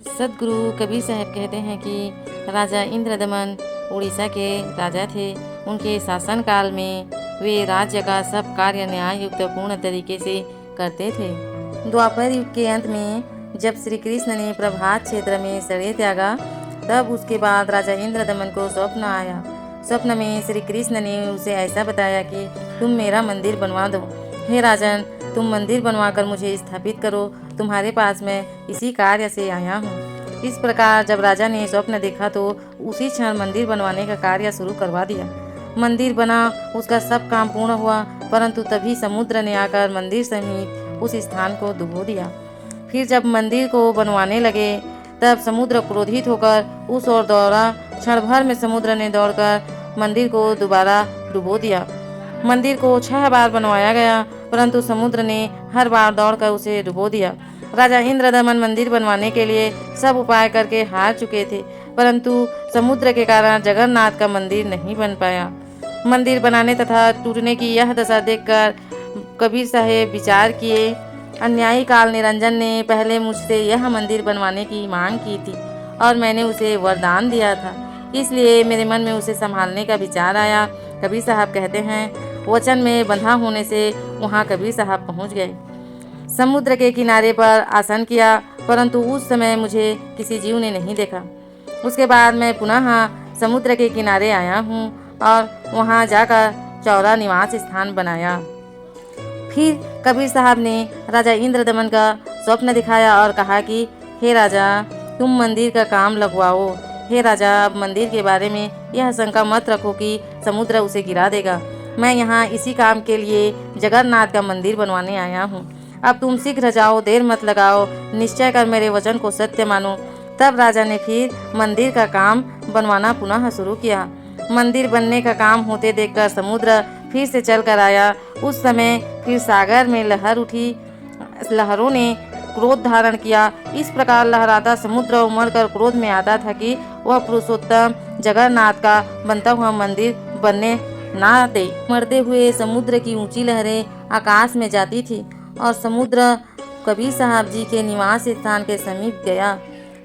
सदगुरु कबीर साहब कहते हैं कि राजा इंद्रदमन उड़ीसा के राजा थे। उनके शासनकाल में वे राज्य का सब कार्य न्याय युक्त पूर्ण तरीके से करते थे। द्वापर युग के अंत में जब श्री कृष्ण ने प्रभात क्षेत्र में शरीर त्यागा, तब उसके बाद राजा इंद्रदमन को स्वप्न आया। स्वप्न में श्री कृष्ण ने उसे ऐसा बताया कि तुम मेरा मंदिर बनवा दो। हे राजन, तुम मंदिर बनवाकर मुझे स्थापित करो, तुम्हारे पास मैं इसी कार्य से आया हूँ। इस प्रकार जब राजा ने स्वप्न देखा तो उसी क्षण मंदिर बनवाने का कार्य शुरू करवा दिया। मंदिर बना, उसका सब काम पूर्ण हुआ, परंतु तभी समुद्र ने आकर मंदिर समेत उस स्थान को डुबो दिया। फिर जब मंदिर को बनवाने लगे, तब समुद्र क्रोधित होकर उस ओर दौड़ा। क्षण भर में समुद्र ने दौड़कर मंदिर को दोबारा डुबो दिया। मंदिर को 6 बार बनवाया गया, परंतु समुद्र ने हर बार दौड़कर उसे डुबो दिया। राजा इंद्रदमन मंदिर बनवाने के लिए सब उपाय करके हार चुके थे, परंतु समुद्र के कारण जगन्नाथ का मंदिर नहीं बन पाया। मंदिर बनाने तथा टूटने की यह दशा देखकर कबीर साहेब विचार किए। अन्यायी काल निरंजन ने पहले मुझसे यह मंदिर बनवाने की मांग की थी और मैंने उसे वरदान दिया था, इसलिए मेरे मन में उसे संभालने का विचार आया। कबीर साहब कहते हैं, वचन में बंधा होने से वहाँ कबीर साहब पहुँच गए। समुद्र के किनारे पर आसन किया, परंतु उस समय मुझे किसी जीव ने नहीं देखा। उसके बाद मैं पुनः समुद्र के किनारे आया हूँ और वहाँ जाकर चौरा निवास स्थान बनाया। फिर कबीर साहब ने राजा इंद्रदमन का स्वप्न दिखाया और कहा कि हे राजा, तुम मंदिर का काम लगवाओ। हे राजा, अब मंदिर के बारे में यह शंका मत रखो कि समुद्र उसे गिरा देगा। मैं यहाँ इसी काम के लिए जगन्नाथ का मंदिर बनवाने आया हूँ। अब तुम शीघ्र जाओ, देर मत लगाओ, निश्चय कर मेरे वचन को सत्य मानो। तब राजा ने फिर मंदिर का काम बनवाना पुनः शुरू किया। मंदिर बनने का काम होते देखकर समुद्र फिर से चल कर आया। उस समय फिर सागर में लहर उठी। लहरों ने क्रोध धारण किया। इस प्रकार लहराता समुद्र उमड़ कर क्रोध में आता था कि वह पुरुषोत्तम जगन्नाथ का बनता हुआ मंदिर बनने ना दे। मरते हुए समुद्र की ऊंची लहरें आकाश में जाती थी और समुद्र कबीर साहब जी के निवास स्थान के समीप गया।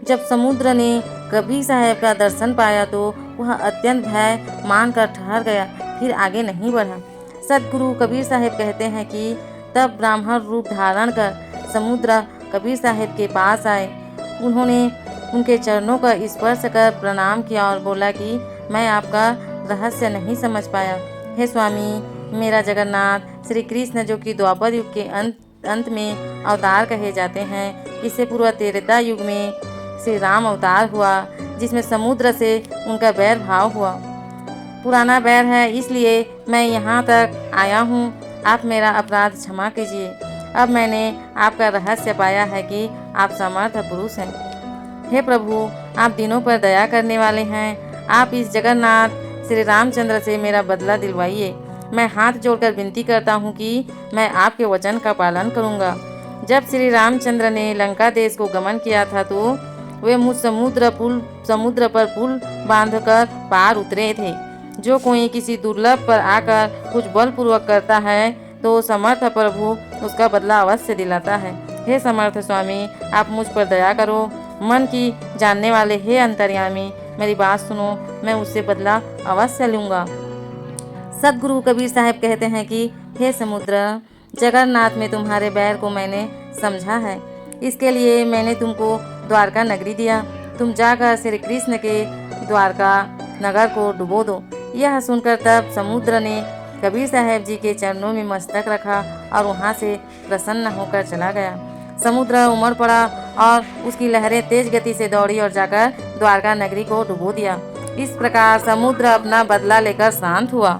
जब समुद्र ने कबीर साहब का दर्शन पाया तो वह अत्यंत भय मानकर ठहर गया, फिर आगे नहीं बढ़ा। सदगुरु कबीर साहब कहते हैं कि तब ब्राह्मण रूप धारण कर समुद्र कबीर साहब के पास आए। उन्होंने उनके चरणों का स्पर्श कर प्रणाम किया और बोला कि मैं आपका रहस्य नहीं समझ पाया। हे स्वामी, मेरा जगन्नाथ श्री कृष्ण, जो कि द्वापर युग के अंत में अवतार कहे जाते हैं, इससे पूर्व त्रेता युग में श्री राम अवतार हुआ, जिसमें समुद्र से उनका बैर भाव हुआ। पुराना बैर है, इसलिए मैं यहाँ तक आया हूँ। आप मेरा अपराध क्षमा कीजिए। अब मैंने आपका रहस्य पाया है कि आप समर्थ पुरुष हैं। हे प्रभु, आप दिनों पर दया करने वाले हैं। आप इस जगन्नाथ श्री रामचंद्र से मेरा बदला दिलवाइए। मैं हाथ जोड़कर विनती करता हूँ कि मैं आपके वचन का पालन करूँगा। जब श्री रामचंद्र ने लंका देश को गमन किया था तो वे मुझ समुद्र पर पुल बांधकर पार उतरे थे। जो कोई किसी दुर्लभ पर आकर कुछ बलपूर्वक करता है तो समर्थ प्रभु उसका बदला अवश्य दिलाता है। हे समर्थ स्वामी, आप मुझ पर दया करो। मन की जानने वाले हे अंतर्यामी, मेरी बात सुनो, मैं उससे बदला अवश्य लूँगा। सदगुरु कबीर साहब कहते हैं कि हे समुद्र, जगन्नाथ में तुम्हारे बैर को मैंने समझा है, इसके लिए मैंने तुमको द्वारका नगरी दिया। तुम जाकर श्री कृष्ण के द्वारका नगर को डुबो दो। यह सुनकर तब समुद्र ने कबीर साहब जी के चरणों में मस्तक रखा और वहाँ से प्रसन्न होकर चला गया। समुद्र उमड़ पड़ा और उसकी लहरें तेज गति से दौड़ी और जाकर द्वारका नगरी को डुबो दिया। इस प्रकार समुद्र अपना बदला लेकर शांत हुआ।